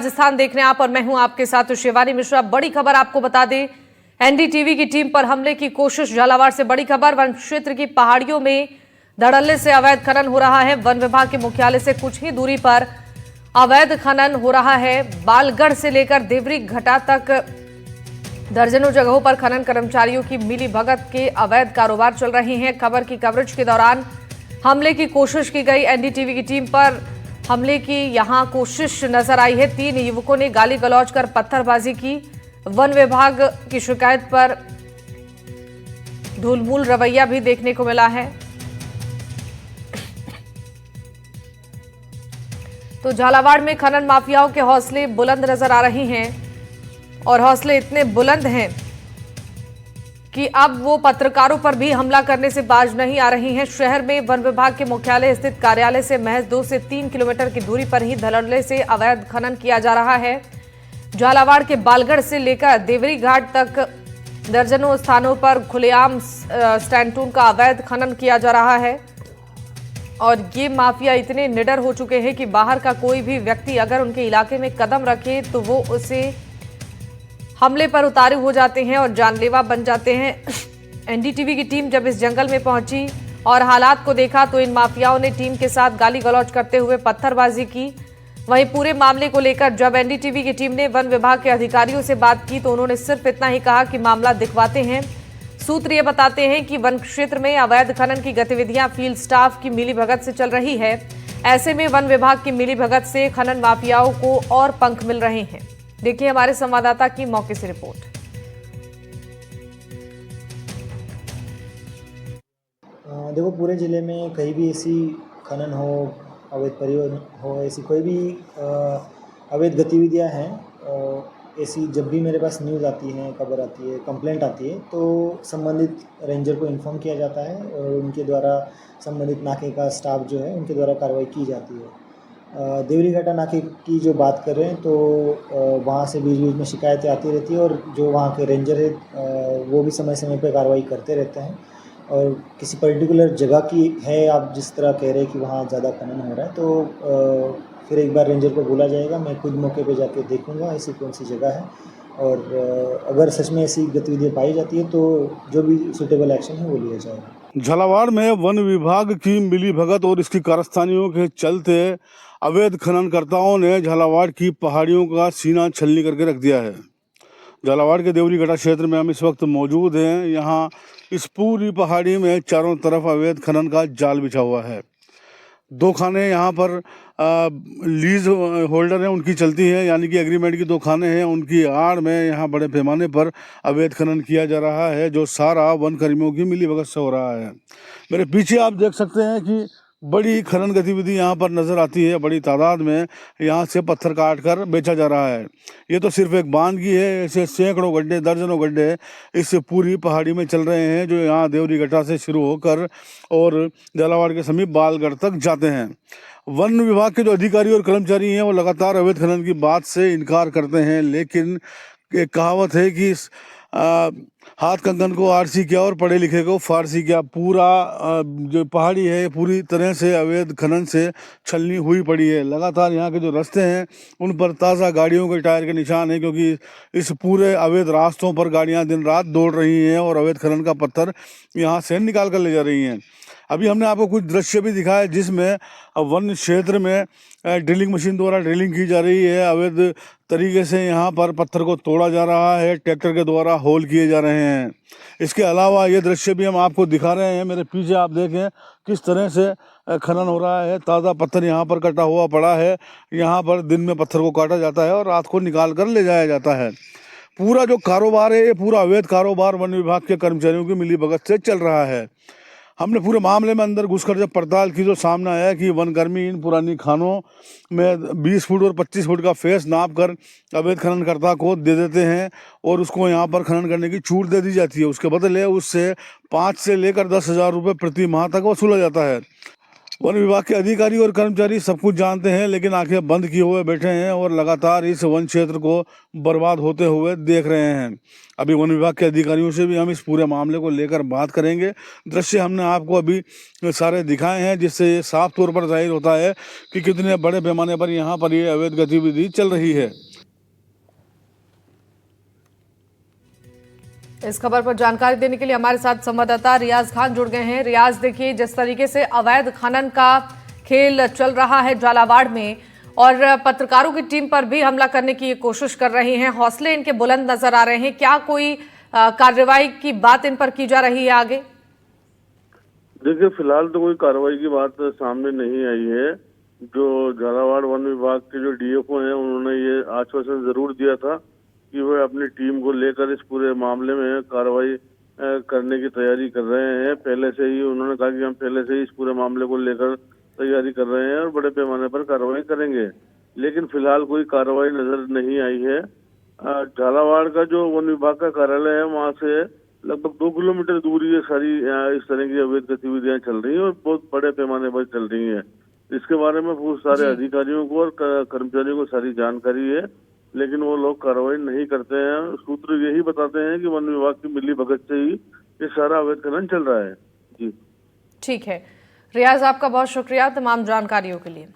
राजस्थान देख रहे हैं आप और मैं हूं आपके साथ शिवानी मिश्रा। बड़ी खबर आपको बता दें, एनडीटीवी की टीम पर हमले की कोशिश। झालावाड़ से बड़ी खबर, वन क्षेत्र की पहाड़ियों में धड़ल्ले से अवैध खनन हो रहा है। वन विभाग के मुख्यालय से कुछ ही दूरी पर अवैध खनन हो रहा है। बालगढ़ से लेकर देवरी घाटा तक दर्जनों जगहों पर खनन कर्मचारियों की मिली भगत के अवैध कारोबार चल रहे हैं। खबर की कवरेज के दौरान हमले की कोशिश की गई। एनडीटीवी की टीम पर हमले की यहां कोशिश नजर आई है। 3 युवकों ने गाली गलौज कर पत्थरबाजी की। वन विभाग की शिकायत पर ढुलमुल रवैया भी देखने को मिला है। तो झालावाड़ में खनन माफियाओं के हौसले बुलंद नजर आ रहे हैं और हौसले इतने बुलंद हैं कि अब वो पत्रकारों पर भी हमला करने से बाज नहीं आ रही हैं। शहर में वन विभाग के मुख्यालय स्थित कार्यालय से महज 2 से 3 किलोमीटर की दूरी पर ही धड़ल्ले से अवैध खनन किया जा रहा है। झालावाड़ के बालगढ़ से लेकर देवरी घाट तक दर्जनों स्थानों पर खुलेआम स्टैंड का अवैध खनन किया जा रहा है और ये माफिया इतने निडर हो चुके हैं कि बाहर का कोई भी व्यक्ति अगर उनके इलाके में कदम रखे तो वो उसे हमले पर उतारू हो जाते हैं और जानलेवा बन जाते हैं। एनडीटीवी की टीम जब इस जंगल में पहुंची और हालात को देखा तो इन माफियाओं ने टीम के साथ गाली गलौज करते हुए पत्थरबाजी की। वहीं पूरे मामले को लेकर जब एनडीटीवी की टीम ने वन विभाग के अधिकारियों से बात की तो उन्होंने सिर्फ इतना ही कहा कि मामला दिखवाते हैं। सूत्र ये बताते हैं कि वन क्षेत्र में अवैध खनन की गतिविधियां फील्ड स्टाफ की मिलीभगत से चल रही है। ऐसे में वन विभाग की मिलीभगत से खनन माफियाओं को और पंख मिल रहे हैं। देखिए हमारे संवाददाता की मौके से रिपोर्ट। देखो, पूरे ज़िले में कहीं भी ऐसी खनन हो, अवैध परिवहन हो, ऐसी कोई भी अवैध गतिविधियां हैं, ऐसी जब भी मेरे पास न्यूज़ आती है, खबर आती है, कंप्लेंट आती है तो संबंधित रेंजर को इन्फॉर्म किया जाता है और उनके द्वारा संबंधित नाके का स्टाफ जो है उनके द्वारा कार्रवाई की जाती है। देवरी घाटा नाके की जो बात कर रहे हैं तो वहाँ से बीच बीच में शिकायतें आती रहती है और जो वहाँ के रेंजर है वो भी समय समय पर कार्रवाई करते रहते हैं। और किसी पर्टिकुलर जगह की है, आप जिस तरह कह रहे हैं कि वहाँ ज़्यादा खनन हो रहा है तो फिर एक बार रेंजर को बोला जाएगा, मैं खुद मौके पे जाके देखूंगा ऐसी कौन सी जगह है और अगर सच में ऐसी गतिविधियाँ पाई जाती है तो जो भी सूटेबल एक्शन है वो लिया जाएगा। झालावाड़ में वन विभाग की मिलीभगत और इसकी कारस्तानियों के चलते अवैध खननकर्ताओं ने झालावाड़ की पहाड़ियों का सीना छलनी करके रख दिया है। झालावाड़ के देवरी घाटा क्षेत्र में हम इस वक्त मौजूद हैं। यहाँ इस पूरी पहाड़ी में चारों तरफ अवैध खनन का जाल बिछा हुआ है। 2 खाने यहाँ पर लीज होल्डर हैं उनकी चलती हैं, यानी कि एग्रीमेंट की 2 खाने हैं, उनकी आड़ में यहाँ बड़े पैमाने पर अवैध खनन किया जा रहा है जो सारा वन कर्मियों की मिलीभगत से हो रहा है। मेरे पीछे आप देख सकते हैं कि बड़ी खनन गतिविधि यहाँ पर नज़र आती है। बड़ी तादाद में यहाँ से पत्थर काट कर बेचा जा रहा है। ये तो सिर्फ एक बांध की है, ऐसे सैकड़ों गड्ढे, दर्जनों गड्ढे इस पूरी पहाड़ी में चल रहे हैं जो यहाँ देवरी घाटा से शुरू होकर और झालावाड़ के समीप बालगढ़ तक जाते हैं। वन विभाग के जो अधिकारी और कर्मचारी हैं वो लगातार अवैध खनन की बात से इनकार करते हैं, लेकिन एक कहावत है कि हाथ कंगन को आरसी किया और पढ़े लिखे को फारसी किया। पूरा जो पहाड़ी है पूरी तरह से अवैध खनन से छलनी हुई पड़ी है। लगातार यहाँ के जो रास्ते हैं उन पर ताज़ा गाड़ियों के टायर के निशान हैं, क्योंकि इस पूरे अवैध रास्तों पर गाड़ियाँ दिन रात दौड़ रही हैं और अवैध खनन का पत्थर यहाँ से निकाल कर ले जा रही हैं। अभी हमने आपको कुछ दृश्य भी दिखाया जिसमें वन क्षेत्र में ड्रिलिंग मशीन द्वारा ड्रिलिंग की जा रही है। अवैध तरीके से यहाँ पर पत्थर को तोड़ा जा रहा है, ट्रैक्टर के द्वारा होल किए जा रहे हैं। इसके अलावा ये दृश्य भी हम आपको दिखा रहे हैं। मेरे पीछे आप देखें किस तरह से खनन हो रहा है। ताज़ा पत्थर यहाँ पर कटा हुआ पड़ा है। यहाँ पर दिन में पत्थर को काटा जाता है और रात को निकाल कर ले जाया जाता है। पूरा जो कारोबार है ये पूरा अवैध कारोबार वन विभाग के कर्मचारियों की मिलीभगत से चल रहा है। हमने पूरे मामले में अंदर घुसकर जब पड़ताल की तो सामने आया कि वनकर्मी इन पुरानी खानों में 20 फुट और 25 फुट का फेस नाप कर अवैध खननकर्ता को दे देते हैं और उसको यहाँ पर खनन करने की छूट दे दी जाती है। उसके बदले उससे 5 से लेकर 10,000 रुपये प्रति माह तक वसूला जाता है। वन विभाग के अधिकारी और कर्मचारी सब कुछ जानते हैं, लेकिन आंखें बंद किए हुए बैठे हैं और लगातार इस वन क्षेत्र को बर्बाद होते हुए देख रहे हैं। अभी वन विभाग के अधिकारियों से भी हम इस पूरे मामले को लेकर बात करेंगे। दृश्य हमने आपको अभी सारे दिखाए हैं, जिससे ये साफ तौर पर जाहिर होता है कि कितने बड़े पैमाने पर यहाँ पर ये अवैध गतिविधि चल रही है। इस खबर पर जानकारी देने के लिए हमारे साथ संवाददाता रियाज खान जुड़ गए हैं। रियाज, देखिए जिस तरीके से अवैध खनन का खेल चल रहा है झालावाड़ में, और पत्रकारों की टीम पर भी हमला करने की ये कोशिश कर रही हैं, हौसले इनके बुलंद नजर आ रहे हैं, क्या कोई कार्रवाई की बात इन पर की जा रही है आगे? देखिए, फिलहाल तो कोई कार्रवाई की बात सामने नहीं आई है। जो झालावाड़ वन विभाग के जो डीएफओ हैं, उन्होंने ये आश्वासन जरूर दिया था कि वह अपनी टीम को लेकर इस पूरे मामले में कार्रवाई करने की तैयारी कर रहे हैं। पहले से ही उन्होंने कहा कि हम पहले से ही इस पूरे मामले को लेकर तैयारी कर रहे हैं और बड़े पैमाने पर कार्रवाई करेंगे, लेकिन फिलहाल कोई कार्रवाई नजर नहीं आई है। झालावाड़ का जो वन विभाग का कार्यालय है, वहाँ से लगभग 2 किलोमीटर दूर ये सारी इस तरह की अवैध गतिविधियां चल रही हैं और बहुत बड़े पैमाने पर चल रही हैं। इसके बारे में बहुत सारे अधिकारियों को और कर्मचारियों को सारी जानकारी है, लेकिन वो लोग कार्रवाई नहीं करते हैं। सूत्र यही बताते हैं कि वन विभाग की मिली भगत से ही ये सारा अवैध खनन चल रहा है। जी ठीक है रियाज, आपका बहुत शुक्रिया तमाम जानकारियों के लिए।